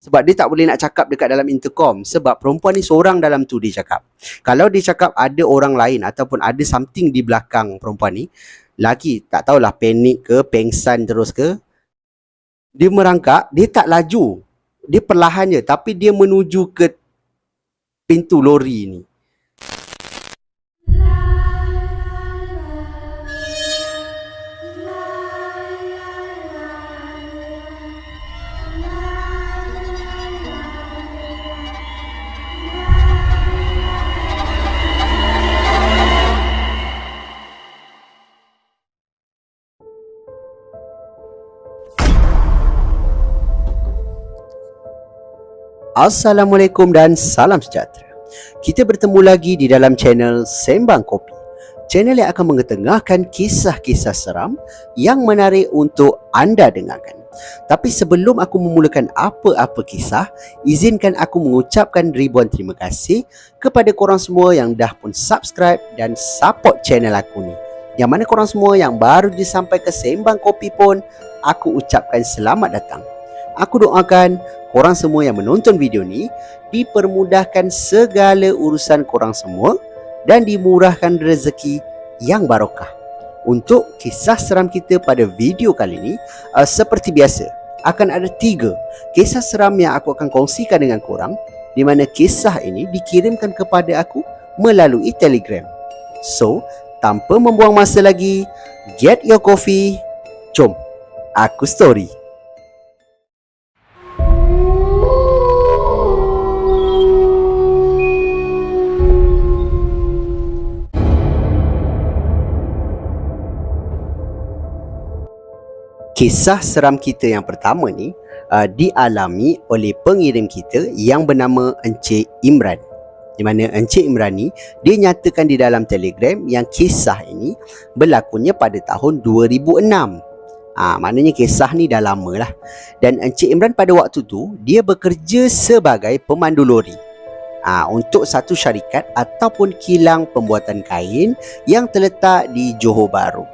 Sebab dia tak boleh nak cakap dekat dalam intercom. Sebab perempuan ni seorang dalam tu dia cakap. Kalau dia cakap ada orang lain ataupun ada something di belakang perempuan ni, lagi tak tahulah panik ke, pengsan terus ke, dia merangkak, dia tak laju. Dia perlahan je, tapi dia menuju ke pintu lori ni. Assalamualaikum dan salam sejahtera. Kita bertemu lagi di dalam channel Sembang Kopi. Channel yang akan mengetengahkan kisah-kisah seram yang menarik untuk anda dengarkan. Tapi sebelum aku memulakan apa-apa kisah, izinkan aku mengucapkan ribuan terima kasih kepada korang semua yang dah pun subscribe dan support channel aku ni. Yang mana korang semua yang baru je sampai ke Sembang Kopi pun, aku ucapkan selamat datang. Aku doakan korang semua yang menonton video ni dipermudahkan segala urusan korang semua dan dimurahkan rezeki yang barokah. Untuk kisah seram kita pada video kali ni, seperti biasa, akan ada 3 kisah seram yang aku akan kongsikan dengan korang, di mana kisah ini dikirimkan kepada aku melalui Telegram. So, tanpa membuang masa lagi, get your coffee, jom aku story. Kisah seram kita yang pertama ni dialami oleh pengirim kita yang bernama Encik Imran. Di mana Encik Imran ni, dia nyatakan di dalam Telegram yang kisah ini berlakunya pada tahun 2006. Maknanya kisah ni dah lama lah. Dan Encik Imran pada waktu tu, dia bekerja sebagai pemandu lori untuk satu syarikat ataupun kilang pembuatan kain yang terletak di Johor Bahru.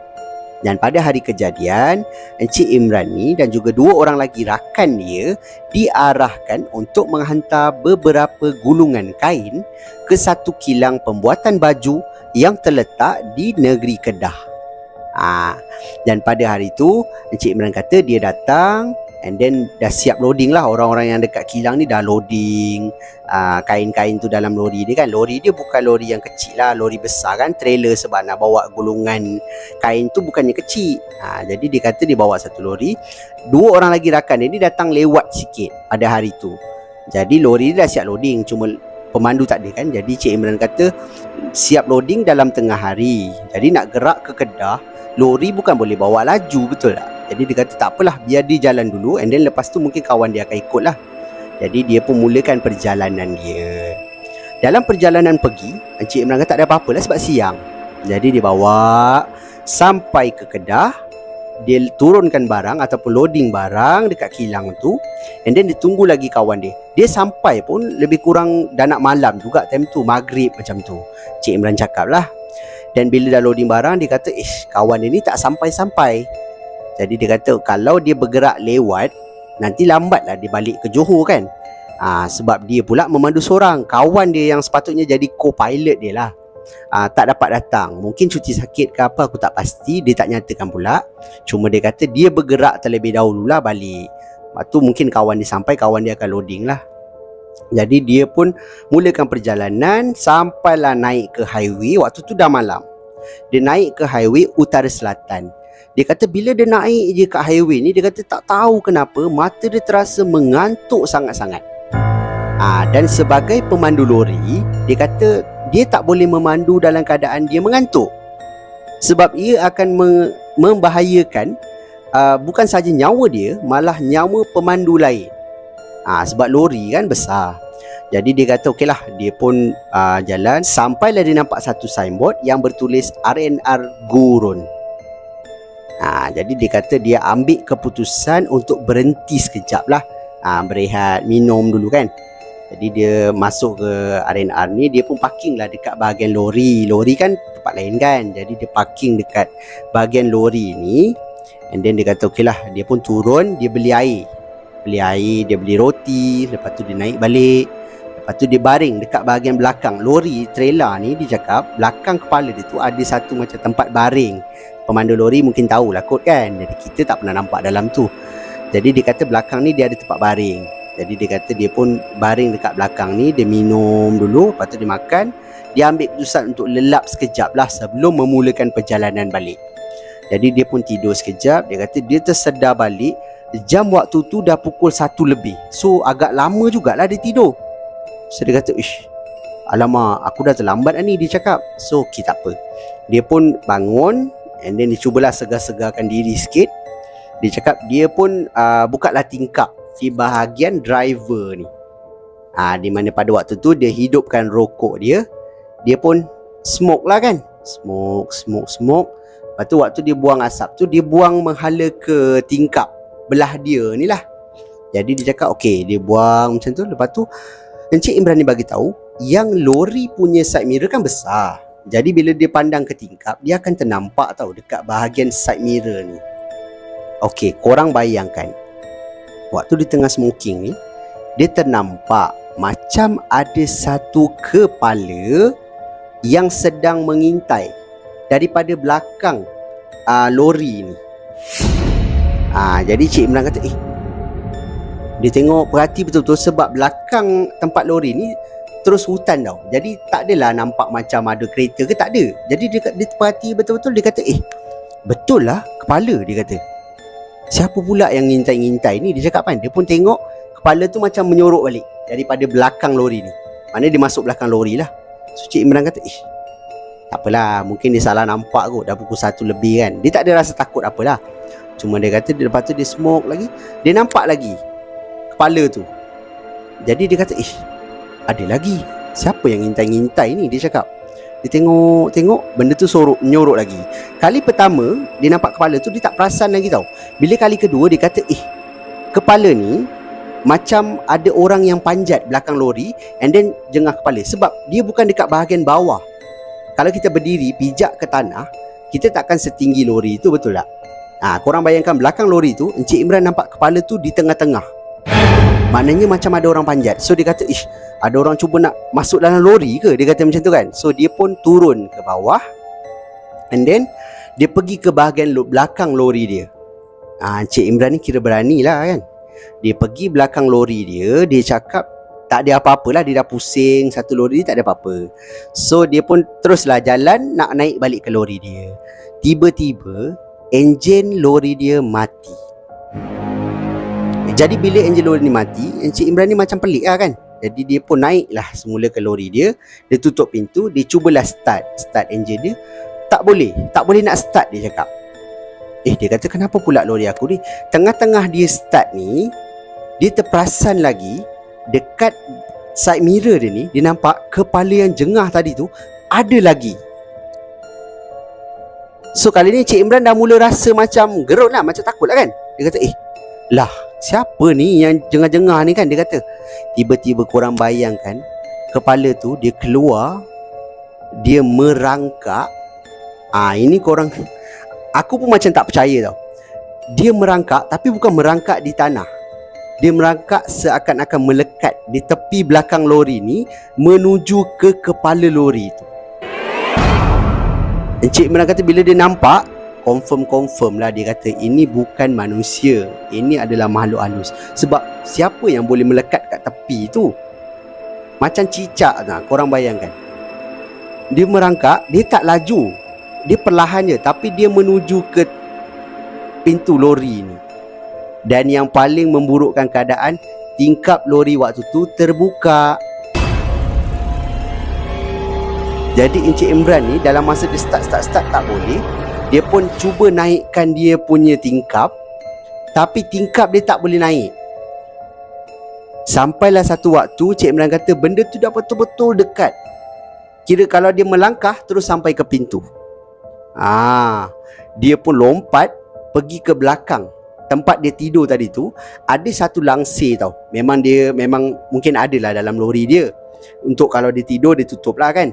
Dan pada hari kejadian, Encik Imran ni dan juga 2 orang lagi rakan dia diarahkan untuk menghantar beberapa gulungan kain ke satu kilang pembuatan baju yang terletak di negeri Kedah. Dan pada hari tu, Encik Imran kata dia datang and then dah siap loading lah. Orang-orang yang dekat kilang ni dah loading kain-kain tu dalam lori dia kan. Lori dia bukan lori yang kecil lah, lori besar kan, trailer, sebab nak bawa gulungan kain tu bukannya kecil. Jadi dia kata dia bawa satu lori. 2 orang lagi rakan dia ni datang lewat sikit pada hari tu. Jadi lori dia dah siap loading, cuma pemandu tak ada kan. Jadi Cik Imran kata siap loading dalam tengah hari. Jadi nak gerak ke Kedah, lori bukan boleh bawa laju, betul tak? Jadi dia kata tak apalah, biar dia jalan dulu, and then lepas tu mungkin kawan dia akan ikut lah. Jadi dia pun mulakan perjalanan dia. Dalam perjalanan pergi, Encik Imran kata tak ada apa-apa lah sebab siang. Jadi dia bawa sampai ke Kedah, dia turunkan barang ataupun loading barang dekat kilang tu, and then dia tunggu lagi kawan dia. Dia sampai pun lebih kurang dah nak malam juga time tu, maghrib macam tu, Cik Imran cakap lah. Dan bila dah loading barang, dia kata kawan dia ni tak sampai-sampai. Jadi dia kata kalau dia bergerak lewat, nanti lambatlah dia balik ke Johor kan. Sebab dia pula memandu seorang. Kawan dia yang sepatutnya jadi co-pilot dia lah, tak dapat datang. Mungkin cuti sakit ke apa, aku tak pasti. Dia tak nyatakan pula. Cuma dia kata dia bergerak terlebih dahulu lah balik. Lepas tu mungkin kawan dia sampai, kawan dia akan loading lah. Jadi dia pun mulakan perjalanan sampailah naik ke highway. Waktu tu dah malam. Dia naik ke highway utara selatan. Dia kata bila dia naik je kat highway ni, dia kata tak tahu kenapa mata dia terasa mengantuk sangat-sangat. Dan sebagai pemandu lori, dia kata dia tak boleh memandu dalam keadaan dia mengantuk. Sebab ia akan membahayakan bukan saja nyawa dia, malah nyawa pemandu lain. Sebab lori kan besar. Jadi dia kata okeylah, dia pun jalan sampailah dia nampak satu signboard yang bertulis RNR Gurun. Jadi dia kata dia ambil keputusan untuk berhenti sekejap lah, berehat, minum dulu kan. Jadi dia masuk ke RNR ni, dia pun parking lah dekat bahagian lori. Lori kan tempat lain kan, jadi dia parking dekat bahagian lori ni. And then dia kata okeylah, dia pun turun, dia beli air. beli air, dia beli roti, lepas tu dia naik balik. Lepas tu dia baring dekat bahagian belakang lori trailer ni. Dia cakap belakang kepala dia tu ada satu macam tempat baring. Pemandu lori mungkin tahulah kot kan. Jadi kita tak pernah nampak dalam tu. Jadi dia kata belakang ni dia ada tempat baring. Jadi dia kata dia pun baring dekat belakang ni. Dia minum dulu, lepas tu dia makan. Dia ambil keputusan untuk lelap sekejap lah sebelum memulakan perjalanan balik. Jadi dia pun tidur sekejap. Dia kata dia tersedar balik jam waktu tu dah pukul 1 lebih. So agak lama jugalah dia tidur. So dia kata, alamak, aku dah terlambat dah ni, dia cakap. So okay, tak apa. Dia pun bangun, and then dia cubalah segar-segarkan diri sikit. Dia cakap dia pun bukalah tingkap di bahagian driver ni. Di mana pada waktu tu dia hidupkan rokok dia. Dia pun smoke lah kan. Smoke. Lepas tu waktu dia buang asap tu, dia buang menghala ke tingkap belah dia ni lah. Jadi dia cakap okay, dia buang macam tu. Lepas tu Encik Imran ni bagi tahu yang lori punya side mirror kan besar. Jadi bila dia pandang ke tingkap, dia akan ternampak tahu dekat bahagian side mirror ni. Okey, korang bayangkan waktu dia tengah smoking ni, dia ternampak macam ada satu kepala yang sedang mengintai daripada belakang lori ni. Jadi Cik Imran kata, dia tengok perhati betul-betul sebab belakang tempat lori ni terus hutan tau. Jadi tak adalah nampak macam ada kereta ke, tak ada. Jadi dia perhati betul-betul, dia kata, betul lah kepala, dia kata. Siapa pula yang ngintai-ngintai ni, dia cakap kan. Dia pun tengok kepala tu macam menyorok balik daripada belakang lori ni. Maknanya dia masuk belakang lori lah. So Cik Imran kata, tak apalah, mungkin dia salah nampak kot, dah pukul 1 lebih kan. Dia tak ada rasa takut apalah. Cuma dia kata lepas tu dia smoke lagi, dia nampak lagi kepala tu. Jadi dia kata, ada lagi. Siapa yang ngintai-ngintai ni, dia cakap. Dia tengok benda tu menyorok lagi. Kali pertama dia nampak kepala tu, dia tak perasan lagi tau. Bila kali kedua dia kata, kepala ni macam ada orang yang panjat belakang lori and then jengah kepala. Sebab dia bukan dekat bahagian bawah. Kalau kita berdiri pijak ke tanah, kita takkan setinggi lori tu, betul tak? Korang bayangkan belakang lori tu, Encik Imran nampak kepala tu di tengah-tengah. Maknanya macam ada orang panjat. So dia kata, ada orang cuba nak masuk dalam lori ke? Dia kata macam tu kan. So dia pun turun ke bawah, and then dia pergi ke bahagian belakang lori dia. Encik Imran ni kira berani lah kan. Dia pergi belakang lori dia. Dia cakap tak ada apa-apa lah, dia dah pusing satu lori, tak ada apa-apa. So dia pun teruslah jalan nak naik balik ke lori dia. Tiba-tiba enjin lori dia mati. Jadi bila enjin lori ni mati, Encik Imran ni macam pelik lah kan. Jadi dia pun naiklah semula ke lori dia. Dia tutup pintu, dia cubalah start enjin dia. Tak boleh nak start, dia cakap. Dia kata kenapa pula lori aku ni? Tengah-tengah dia start ni, dia terperasan lagi dekat side mirror dia ni, dia nampak kepala yang jengah tadi tu ada lagi. So kali ni Cik Imran dah mula rasa macam gerut lah, macam takut lah kan. Dia kata, lah siapa ni yang jengah-jengah ni kan, dia kata. Tiba-tiba korang bayangkan kepala tu dia keluar, dia merangkak. Ini korang, aku pun macam tak percaya tau. Dia merangkak, tapi bukan merangkak di tanah. Dia merangkak seakan-akan melekat di tepi belakang lori ni menuju ke kepala lori tu. Encik Imran kata bila dia nampak, confirm lah, dia kata ini bukan manusia, ini adalah makhluk halus. Sebab siapa yang boleh melekat kat tepi tu? Macam cicak lah, korang bayangkan. Dia merangkak, dia tak laju, dia perlahan je, tapi dia menuju ke pintu lori ni. Dan yang paling memburukkan keadaan, tingkap lori waktu tu terbuka. Jadi Encik Imran ni dalam masa dia start tak boleh, dia pun cuba naikkan dia punya tingkap, tapi tingkap dia tak boleh naik. Sampailah satu waktu Cik Imran kata benda tu dah betul-betul dekat. Kira kalau dia melangkah terus sampai ke pintu. Dia pun lompat pergi ke belakang tempat dia tidur tadi tu. Ada satu langsir tau. Memang mungkin ada lah dalam lori dia. Untuk kalau dia tidur, dia tutup lah kan.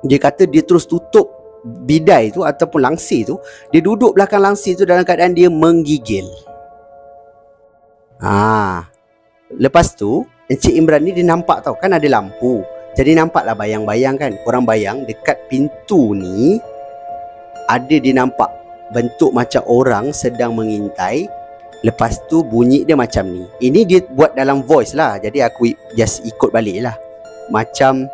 Dia kata dia terus tutup bidai tu ataupun langsir tu. Dia duduk belakang langsir tu dalam keadaan dia menggigil. Lepas tu Encik Imran ni dia nampak tau, kan ada lampu. Jadi nampaklah bayang-bayang kan. Korang bayang dekat pintu ni ada dia nampak bentuk macam orang sedang mengintai. Lepas tu bunyi dia macam ni. Ini dia buat dalam voice lah, jadi aku just ikut balik lah. Macam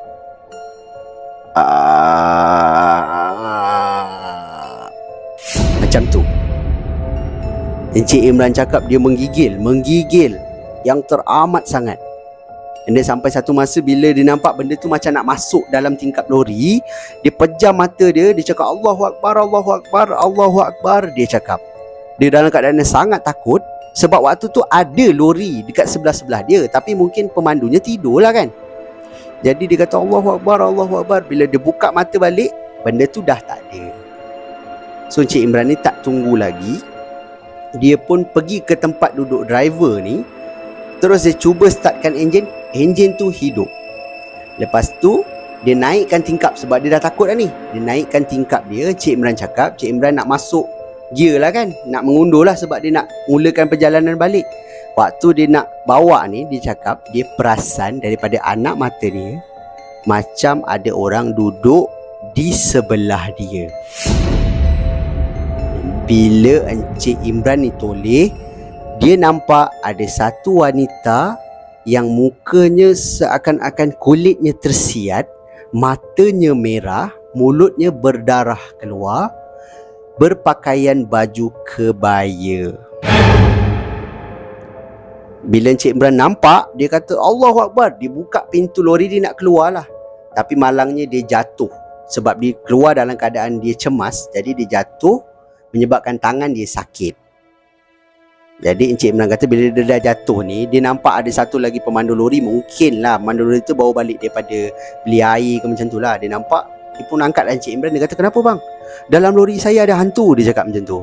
macam tu. Encik Imran cakap dia menggigil yang teramat sangat. Dan dia sampai satu masa bila dia nampak benda tu macam nak masuk dalam tingkap lori, dia pejam mata dia cakap Allahu Akbar, Allahu Akbar, Allahu Akbar. Dia cakap dia dalam keadaan sangat takut sebab waktu tu ada lori dekat sebelah-sebelah dia, tapi mungkin pemandunya tidur lah kan. Jadi dia kata Allahu Akbar, Allahu Akbar. Bila dia buka mata balik, benda tu dah tak ada. So Encik Imran ni tak tunggu lagi, dia pun pergi ke tempat duduk driver ni. Terus dia cuba startkan enjin tu hidup. Lepas tu dia naikkan tingkap sebab dia dah takut dah ni. Dia naikkan tingkap dia. Cik Imran cakap, Cik Imran nak masuk gear lah kan, nak mengundur lah sebab dia nak mulakan perjalanan balik. Waktu dia nak bawa ni, dia cakap dia perasan daripada anak mata dia macam ada orang duduk di sebelah dia. Bila Encik Imran ni toleh, dia nampak ada satu wanita yang mukanya seakan-akan kulitnya tersiat, matanya merah, mulutnya berdarah keluar, berpakaian baju kebaya. Bila Encik Imran nampak, dia kata Allahu Akbar. Dia buka pintu lori, dia nak keluar lah. Tapi malangnya dia jatuh. Sebab dia keluar dalam keadaan dia cemas, jadi dia jatuh, menyebabkan tangan dia sakit. Jadi Encik Imran kata bila dia dah jatuh ni, dia nampak ada satu lagi pemandu lori. Mungkin lah pemandu lori tu bawa balik daripada beli air ke macam tu lah. Dia nampak, dia pun angkat lah Encik Imran. Dia kata kenapa bang? Dalam lori saya ada hantu. Dia cakap macam tu.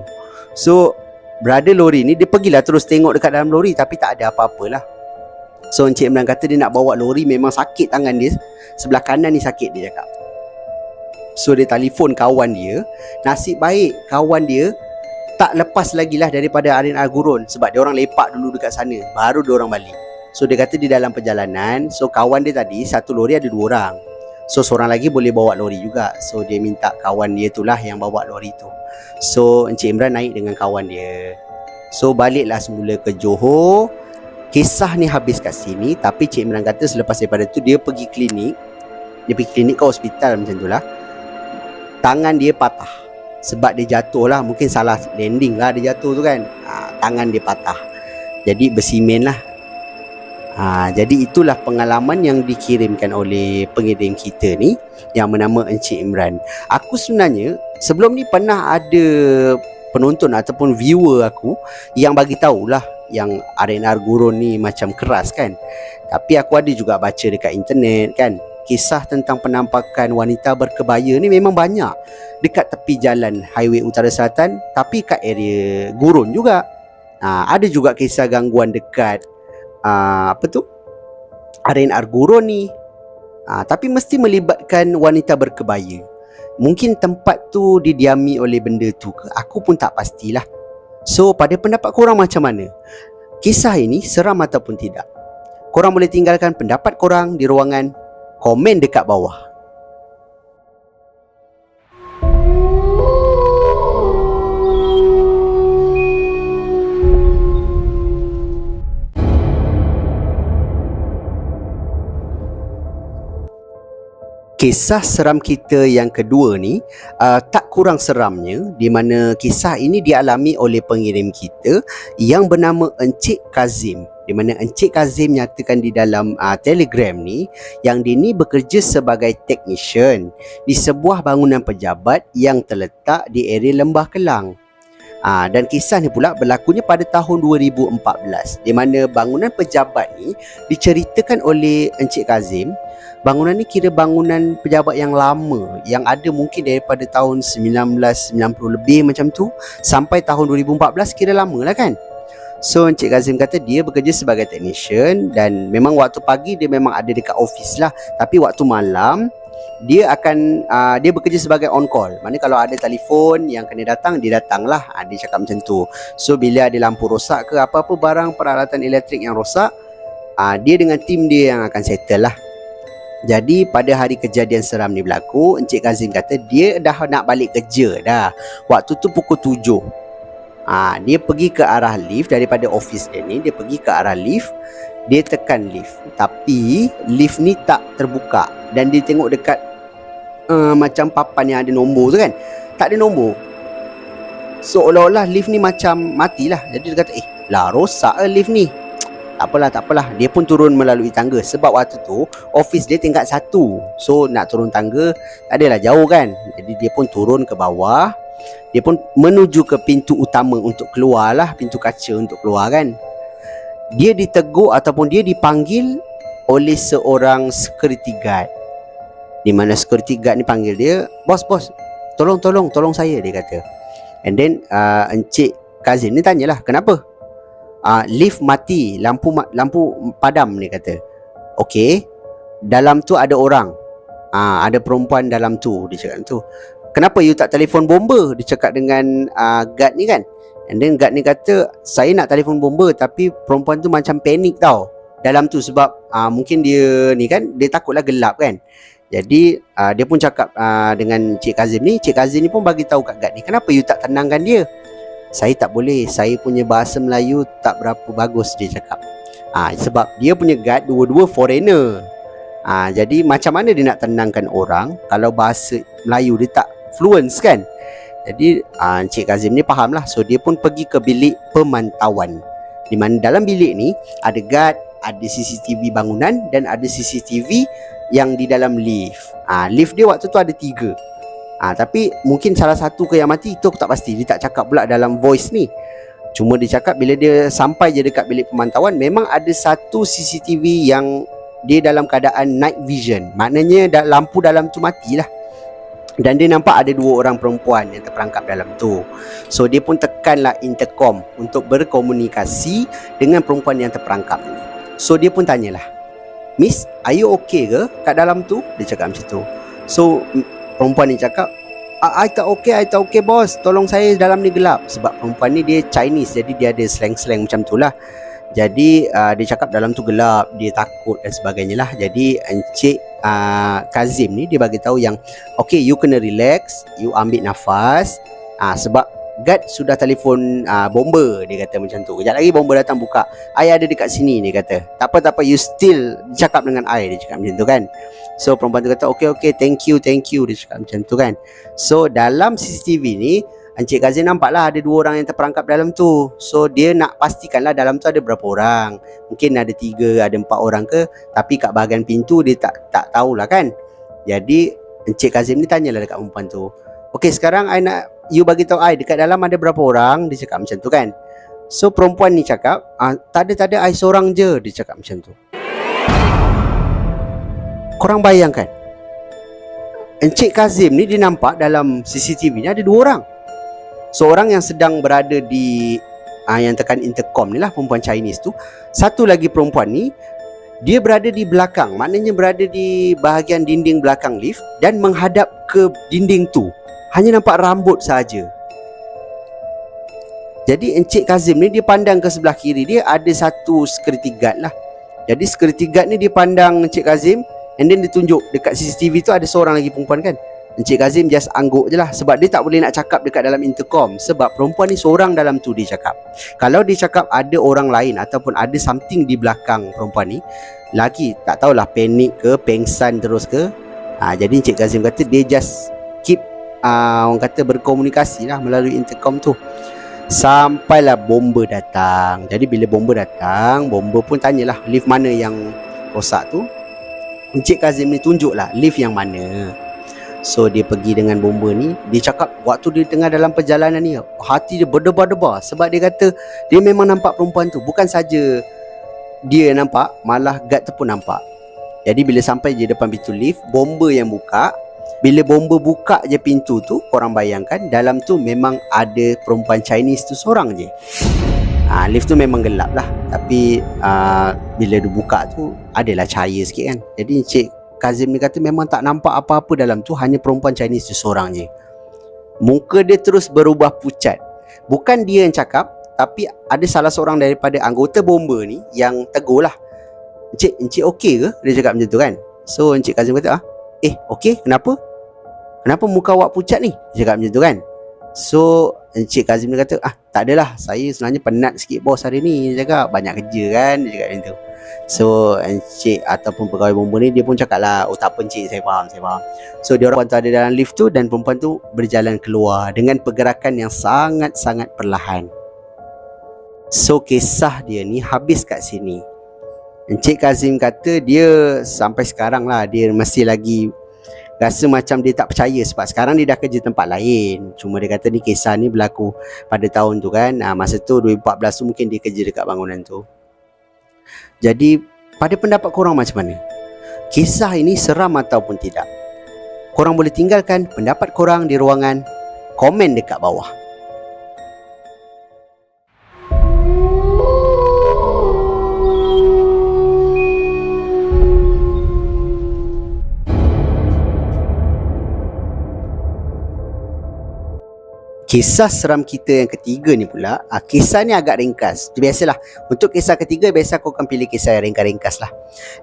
So brother lori ni dia pergilah terus tengok dekat dalam lori, tapi tak ada apa-apa lah. So Encik Imran kata dia nak bawa lori, memang sakit tangan dia, sebelah kanan ni sakit dia cakap. So dia telefon kawan dia. Nasib baik kawan dia tak lepas lagi lah daripada Arin Al-Gurun, sebab dia orang lepak dulu dekat sana, baru dia orang balik. So dia kata di dalam perjalanan, so kawan dia tadi satu lori ada 2 orang, so seorang lagi boleh bawa lori juga. So dia minta kawan dia tu lah yang bawa lori tu. So Encik Imran naik dengan kawan dia. So baliklah semula ke Johor. Kisah ni habis kat sini. Tapi Encik Imran kata selepas daripada tu dia pergi klinik. Dia pergi klinik ke hospital macam tu lah. Tangan dia patah sebab dia jatuh lah. Mungkin salah landing lah dia jatuh tu kan. Tangan dia patah, jadi bersimen lah. Jadi itulah pengalaman yang dikirimkan oleh pengirim kita ni yang bernama Encik Imran. Aku sebenarnya sebelum ni pernah ada penonton ataupun viewer aku yang bagi tahulah yang Arin Al-Gurun ni macam keras kan. Tapi aku ada juga baca dekat internet kan, kisah tentang penampakan wanita berkebaya ni memang banyak dekat tepi jalan highway Utara Selatan, tapi kat area Gurun juga. Ada juga kisah gangguan dekat Arin Al-Gurun ni. Tapi mesti melibatkan wanita berkebaya. Mungkin tempat tu didiami oleh benda tu ke, aku pun tak pastilah. So pada pendapat korang macam mana? Kisah ini seram ataupun tidak? Korang boleh tinggalkan pendapat korang di ruangan komen dekat bawah. Kisah seram kita yang kedua ni tak kurang seramnya, di mana kisah ini dialami oleh pengirim kita yang bernama Encik Kazim. Di mana Encik Kazim nyatakan di dalam Telegram ni yang dia ni bekerja sebagai technician di sebuah bangunan pejabat yang terletak di area Lembah Kelang. Dan kisah ni pula berlakunya pada tahun 2014, di mana bangunan pejabat ni diceritakan oleh Encik Kazim. Bangunan ni kira bangunan pejabat yang lama, yang ada mungkin daripada tahun 1990 lebih macam tu sampai tahun 2014, kira lama lah kan. So Encik Kazim kata dia bekerja sebagai technician dan memang waktu pagi dia memang ada dekat office lah, tapi waktu malam dia akan dia bekerja sebagai on call. Maknanya kalau ada telefon yang kena datang, dia datanglah. Dia cakap macam tu. So bila ada lampu rosak ke apa-apa barang peralatan elektrik yang rosak, dia dengan tim dia yang akan settle lah. Jadi pada hari kejadian seram ni berlaku, Encik Kazim kata dia dah nak balik kerja dah. Waktu tu pukul 7. Dia pergi ke arah lift daripada office dia ni, dia pergi ke arah lift. Dia tekan lift, tapi lift ni tak terbuka. Dan dia tengok dekat macam papan yang ada nombor tu kan, tak ada nombor. Seolah-olah lift ni macam matilah. Jadi dia kata, lah rosak lift ni. Tak apalah. Dia pun turun melalui tangga. Sebab waktu tu office dia tingkat 1. So nak turun tangga tak adalah jauh kan. Jadi dia pun turun ke bawah. Dia pun menuju ke pintu utama untuk keluar lah, pintu kaca untuk keluar kan. Dia ditegur ataupun dia dipanggil oleh seorang security guard. Di mana security guard ni panggil dia, bos, tolong saya, dia kata. And then Encik Kazim ni tanyalah, kenapa? Lift mati, lampu padam, dia kata. Okey, dalam tu ada orang, ada perempuan dalam tu, dia cakap tu. Kenapa you tak telefon bomba? Dia cakap dengan guard ni kan. And then guard ni kata, saya nak telefon bomba, tapi perempuan tu macam panik tau dalam tu. Sebab mungkin dia ni kan, dia takutlah gelap kan. Jadi dia pun cakap dengan Cik Kazim ni. Cik Kazim ni pun bagi tahu kat guard ni, kenapa you tak tenangkan dia? Saya tak boleh, saya punya bahasa Melayu tak berapa bagus, dia cakap. Sebab dia punya guard dua-dua foreigner. Jadi macam mana dia nak tenangkan orang kalau bahasa Melayu dia tak fluent kan. Jadi Encik Kazim ni faham lah. So dia pun pergi ke bilik pemantauan, di mana dalam bilik ni ada guard, ada CCTV bangunan dan ada CCTV yang di dalam lift. Lift dia waktu tu ada 3. Tapi mungkin salah satu ke yang mati, itu aku tak pasti. Dia tak cakap pula dalam voice ni. Cuma dia cakap bila dia sampai je dekat bilik pemantauan, memang ada satu CCTV yang dia dalam keadaan night vision. Maknanya lampu dalam tu matilah. Dan dia nampak ada 2 orang perempuan yang terperangkap dalam tu. So dia pun tekanlah intercom untuk berkomunikasi dengan perempuan yang terperangkap ni. So dia pun tanyalah, Miss, are you okay ke kat dalam tu? Dia cakap macam tu. So perempuan ni cakap, I tak okay bos, tolong saya, dalam ni gelap. Sebab perempuan ni dia Chinese, jadi dia ada slang-slang macam tu lah. Jadi dia cakap dalam tu gelap, dia takut dan sebagainya lah. Jadi Encik Kazim ni dia bagi tahu yang, okay, you kena relax, you ambil nafas. Sebab guard sudah telefon bomba, dia kata macam tu. Kejap lagi bomba datang buka, I ada dekat sini, dia kata. Tak apa, you still cakap dengan I, dia cakap macam tu kan. So perempuan tu kata, okay, thank you, dia cakap macam tu kan. So dalam CCTV ni Encik Kazim nampaklah ada 2 orang yang terperangkap dalam tu. So dia nak pastikanlah dalam tu ada berapa orang. Mungkin ada 3, ada 4 orang ke. Tapi kat bahagian pintu dia tak tahulah kan. Jadi Encik Kazim ni tanyalah dekat perempuan tu, okay, sekarang I nak you bagi tahu I dekat dalam ada berapa orang. Dia cakap macam tu kan. So perempuan ni cakap, tak ada, I seorang je, dia cakap macam tu. Korang bayangkan, Encik Kazim ni dia nampak dalam CCTV ni ada 2 orang. Seorang yang sedang berada di yang tekan intercom ni lah, perempuan Chinese tu. Satu lagi perempuan ni, dia berada di belakang, maknanya berada di bahagian dinding belakang lift dan menghadap ke dinding tu. Hanya nampak rambut saja. Jadi Encik Kazim ni dia pandang ke sebelah kiri dia, ada satu security guard lah. Jadi security guard ni dia pandang Encik Kazim, and then dia tunjuk dekat CCTV tu ada seorang lagi perempuan kan. Encik Kazim just angguk je lah. Sebab dia tak boleh nak cakap dekat dalam intercom. Sebab perempuan ni seorang dalam tu, dia cakap. Kalau dia cakap ada orang lain ataupun ada something di belakang perempuan ni, lagi tak tahulah panik ke, pengsan terus ke. Jadi Encik Kazim kata dia just keep orang kata berkomunikasi lah melalui intercom tu. Sampailah bomba datang. Jadi bila bomba datang, bomba pun tanyalah lift mana yang rosak tu. Encik Kazim ni tunjuklah lift yang mana. So dia pergi dengan bomba ni. Dia cakap waktu dia tengah dalam perjalanan ni, hati dia berdebar-debar. Sebab dia kata dia memang nampak perempuan tu. Bukan saja dia nampak, malah guard tu pun nampak. Jadi bila sampai je depan pintu lift, bomba yang buka. Bila bomba buka je pintu tu, korang bayangkan dalam tu memang ada perempuan Chinese tu seorang je. Lift tu memang gelap lah. Tapi bila dia buka tu adalah cahaya sikit kan. Jadi Encik Kazim ni kata memang tak nampak apa-apa dalam tu, hanya perempuan Chinese tu seorang je. Muka dia terus berubah pucat. Bukan dia yang cakap, tapi ada salah seorang daripada anggota bomba ni yang tegur lah. Encik okey ke? Dia cakap macam tu kan. So Encik Kazim kata, okey, kenapa? Kenapa muka awak pucat ni? Dia cakap macam tu kan. So Encik Kazim dia kata, tak adalah, saya sebenarnya penat sikit bos hari ni. Dia cakap banyak kerja kan. Dia cakap macam tu. So encik ataupun pegawai bomba ni dia pun cakap lah, tak apa encik, saya faham. So dia orang tu ada dalam lift tu, dan perempuan tu berjalan keluar dengan pergerakan yang sangat-sangat perlahan. So kisah dia ni habis kat sini. Encik Kazim kata dia sampai sekarang lah, dia masih lagi rasa macam dia tak percaya, sebab sekarang dia dah kerja tempat lain. Cuma dia kata ni kisah ni berlaku pada tahun tu kan. Masa tu 2014 tu mungkin dia kerja dekat bangunan tu. Jadi pada pendapat korang macam mana? Kisah ini seram ataupun tidak? Korang boleh tinggalkan pendapat korang di ruangan komen dekat bawah. Kisah seram kita yang ketiga ni pula, kisah ni agak ringkas. Biasalah, untuk kisah ketiga biasa aku akan pilih kisah yang ringkas lah.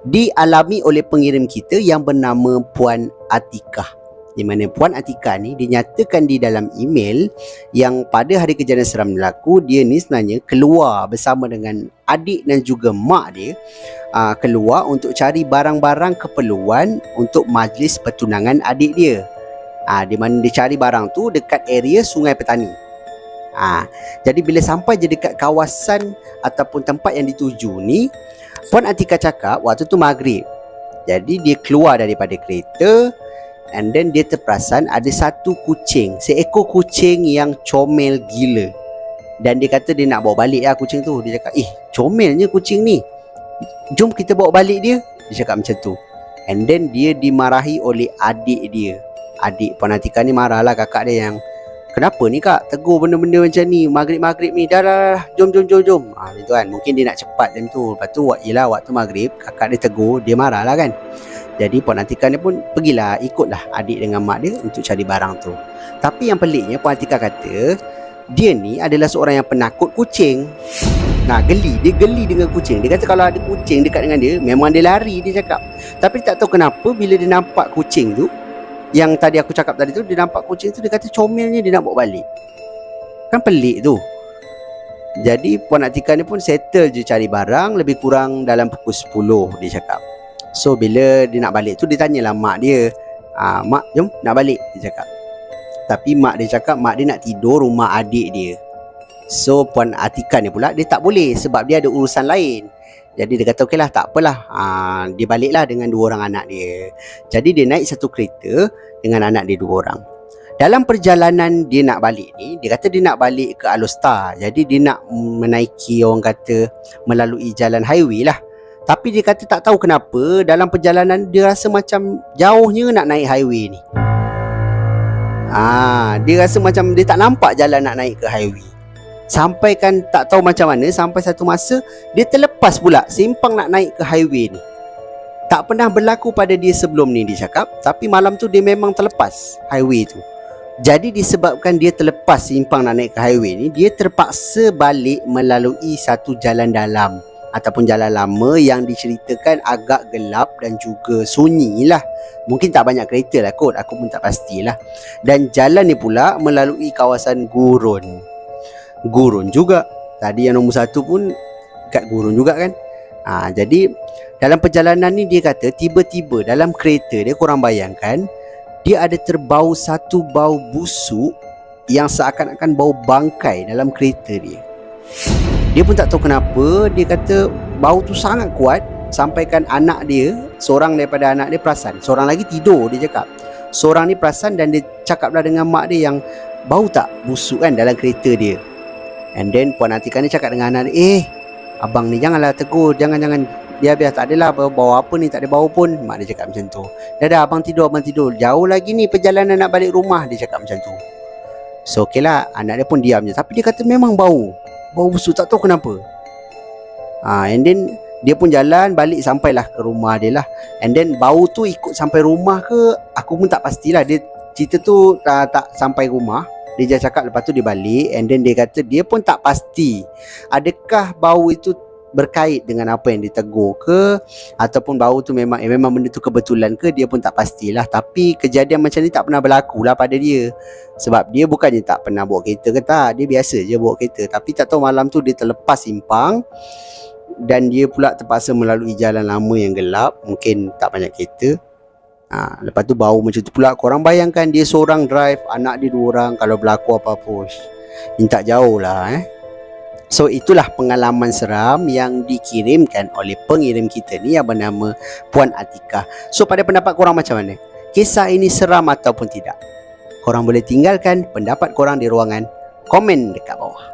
Dialami oleh pengirim kita yang bernama Puan Atikah. Di mana Puan Atikah ni dinyatakan di dalam email yang pada hari kejadian seram berlaku, dia ni sebenarnya keluar bersama dengan adik dan juga mak dia, keluar untuk cari barang-barang keperluan untuk majlis pertunangan adik dia. Di mana dia cari barang tu dekat area Sungai Petani. Jadi bila sampai je dekat kawasan ataupun tempat yang dituju ni, Puan Atikah cakap waktu tu maghrib. Jadi dia keluar daripada kereta, and then dia terperasan ada satu kucing, seekor kucing yang comel gila. Dan dia kata dia nak bawa balik lah kucing tu. Dia cakap, comelnya kucing ni, jom kita bawa balik dia. Dia cakap macam tu. And then dia dimarahi oleh adik dia. Adik Puan Atikah ni marah lah kakak dia yang, kenapa ni kak tegur benda-benda macam ni maghrib-maghrib ni, dah jom. Macam tu kan, mungkin dia nak cepat macam tu. Lepas tu yelah, waktu maghrib kakak dia tegur, dia marah lah kan. Jadi Puan Atikah ni pun pergilah, ikutlah adik dengan mak dia untuk cari barang tu. Tapi yang peliknya, Puan Atikah kata dia ni adalah seorang yang penakut kucing. Dia geli dengan kucing. Dia kata kalau ada kucing dekat dengan dia, memang dia lari, dia cakap. Tapi tak tahu kenapa bila dia nampak kucing tu, yang tadi aku cakap tadi tu, dia nampak kucing tu, dia kata comelnya dia nak bawa balik. Kan pelik tu. Jadi Puan Atikah ni pun settle je cari barang lebih kurang dalam pukul 10, dia cakap. So bila dia nak balik tu, dia tanyalah mak dia, mak jom nak balik, dia cakap. Tapi mak dia cakap mak dia nak tidur rumah adik dia. So Puan Atikah ni pula dia tak boleh sebab dia ada urusan lain. Jadi dia kata okeylah, tak apalah, dia baliklah dengan 2 orang anak dia. Jadi dia naik satu kereta dengan anak dia 2 orang. Dalam perjalanan dia nak balik ni, dia kata dia nak balik ke Alostar. Jadi dia nak menaiki, orang kata melalui jalan highway lah. Tapi dia kata tak tahu kenapa dalam perjalanan dia rasa macam jauhnya nak naik highway ni. Dia rasa macam dia tak nampak jalan nak naik ke highway. Sampai kan tak tahu macam mana, sampai satu masa dia terlepas pula simpang nak naik ke highway ni. Tak pernah berlaku pada dia sebelum ni, dia cakap. Tapi malam tu dia memang terlepas highway tu. Jadi disebabkan dia terlepas simpang nak naik ke highway ni, dia terpaksa balik melalui satu jalan dalam ataupun jalan lama yang diceritakan agak gelap dan juga sunyi lah. Mungkin tak banyak kereta lah kot, aku pun tak pastilah. Dan jalan ni pula melalui kawasan gurun juga. Tadi yang nombor 1 pun kat gurun juga kan. Jadi dalam perjalanan ni dia kata tiba-tiba dalam kereta dia, korang bayangkan, dia ada terbau satu bau busuk yang seakan-akan bau bangkai dalam kereta dia. Dia pun tak tahu kenapa, dia kata bau tu sangat kuat sampaikan anak dia, seorang daripada anak dia perasan. Seorang lagi tidur, dia cakap. Seorang ni perasan dan dia cakaplah dengan mak dia yang, bau tak busuk kan dalam kereta dia. And then Puan Atikah ni cakap dengan anak dia, abang ni janganlah tegur, jangan, biar tak adalah bau apa ni, tak ada bau pun. Mak dia cakap macam tu. Dah abang tidur, jauh lagi ni perjalanan nak balik rumah, dia cakap macam tu. So okeylah, anak dia pun diam je. Tapi dia kata memang bau busuk, tak tahu kenapa. And then Dia pun jalan balik sampailah ke rumah dia lah. And then bau tu ikut sampai rumah ke, aku pun tak pastilah. Dia cerita tu tak sampai rumah. Dia just cakap lepas tu dia balik. And then dia kata dia pun tak pasti adakah bau itu berkait dengan apa yang ditegur ke, ataupun bau tu memang benda tu kebetulan ke, dia pun tak pastilah. Tapi kejadian macam ni tak pernah berlaku lah pada dia. Sebab dia bukannya tak pernah bawa kereta ke tak, dia biasa je bawa kereta. Tapi tak tahu malam tu dia terlepas simpang dan dia pula terpaksa melalui jalan lama yang gelap, mungkin tak banyak kereta. Lepas tu bau macam tu pula. Korang bayangkan dia seorang drive, anak dia 2 orang, kalau berlaku apa-apa minta jauh lah So itulah pengalaman seram yang dikirimkan oleh pengirim kita ni yang bernama Puan Atikah. So pada pendapat korang macam mana? Kisah ini seram ataupun tidak? Korang boleh tinggalkan pendapat korang di ruangan komen dekat bawah.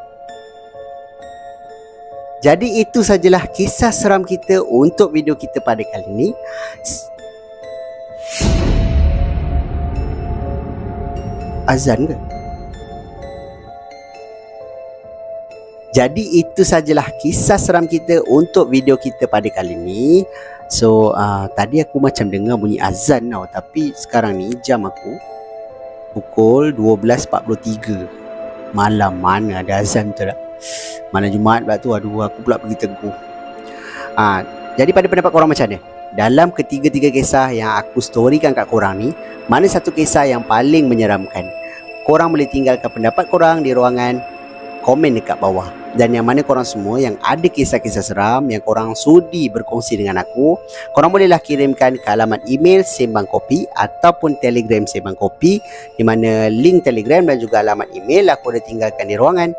Jadi itu sajalah kisah seram kita untuk video kita pada kali ini. Azan ke? Jadi itu sajalah kisah seram kita untuk video kita pada kali ini. So tadi aku macam dengar bunyi azan tau, tapi sekarang ni jam aku pukul 12.43 malam, mana ada azan tu tak? Malam Jumaat pula tu, aduh aku pula pergi teguh. Jadi pada pendapat korang macam mana? Dalam ketiga-tiga kisah yang aku storykan kat korang ni, mana satu kisah yang paling menyeramkan? Korang boleh tinggalkan pendapat korang di ruangan komen dekat bawah. Dan yang mana korang semua yang ada kisah-kisah seram yang korang sudi berkongsi dengan aku, korang bolehlah kirimkan ke alamat email Sembang Kopi ataupun Telegram Sembang Kopi, di mana link Telegram dan juga alamat email aku dah tinggalkan di ruangan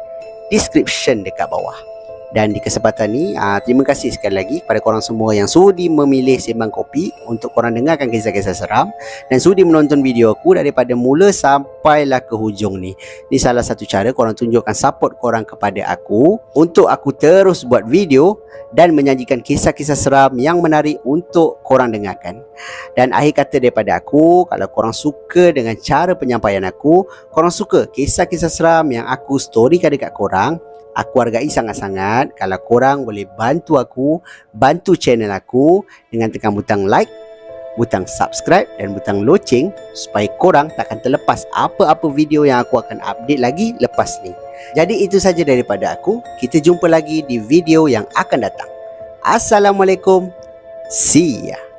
description dekat bawah. Dan di kesempatan ni terima kasih sekali lagi kepada korang semua yang sudi memilih Sembang Kopi untuk korang dengarkan kisah-kisah seram dan sudi menonton video aku daripada mula sampailah ke hujung ni. Ni salah satu cara korang tunjukkan support korang kepada aku untuk aku terus buat video dan menyajikan kisah-kisah seram yang menarik untuk korang dengarkan. Dan akhir kata daripada aku, kalau korang suka dengan cara penyampaian aku, korang suka kisah-kisah seram yang aku storykan dekat korang, aku hargai sangat-sangat kalau korang boleh bantu aku, bantu channel aku dengan tekan butang like, butang subscribe dan butang loceng supaya korang takkan terlepas apa-apa video yang aku akan update lagi lepas ni. Jadi itu saja daripada aku. Kita jumpa lagi di video yang akan datang. Assalamualaikum. See ya.